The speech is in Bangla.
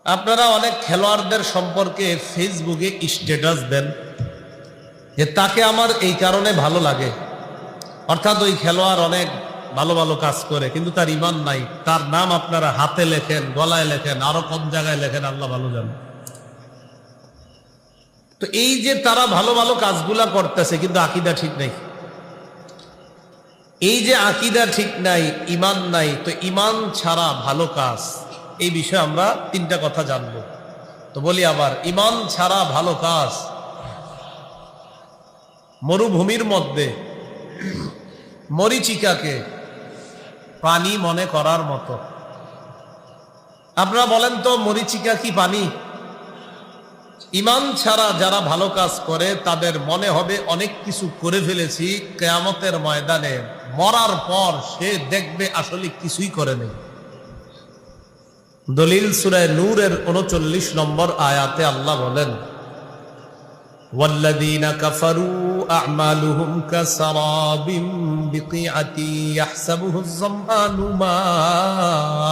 আপনারা অনেক খেলোয়াড়দের সম্পর্কে ফেসবুকে স্ট্যাটাস দেন যে তাকে আমার এই কারণে ভালো লাগে, অর্থাৎ ওই খেলোয়াড় অনেক ভালো ভালো কাজ করে কিন্তু তার ঈমান নাই। তার নাম আপনারা হাতে লেখেন, গলায় লেখেন, আরো কম জায়গায় লেখেন, আল্লাহ ভালো জানে। তো এই যে তারা ভালো ভালো কাজগুলা করতেছে কিন্তু আকীদা ঠিক নাই, এই যে আকীদা ঠিক নাই, ঈমান নাই, তো ঈমান ছাড়া ভালো কাজ, এই বিষয়ে আমরা তিনটা কথা জানবো। তো বলি আবার, ঈমান ছাড়া ভালো কাজ মরুভূমির মধ্যে মরীচিকাকে পানি মনে করার মতো। আপনারা বলেন তো, মরীচিকা কি পানি? ঈমান ছাড়া যারা ভালো কাজ করে তাদের মনে হবে অনেক কিছু করে ফেলেছি, কিয়ামতের ময়দানে মরার পর সে দেখবে আসলে কিছুই করে নেই। দলিল সূরা নূরের 39 নম্বর আয়াতে আল্লাহ বলেন, والذين كفروا أعمالهم كسراب بقيعة يحسبه الظمآن ماء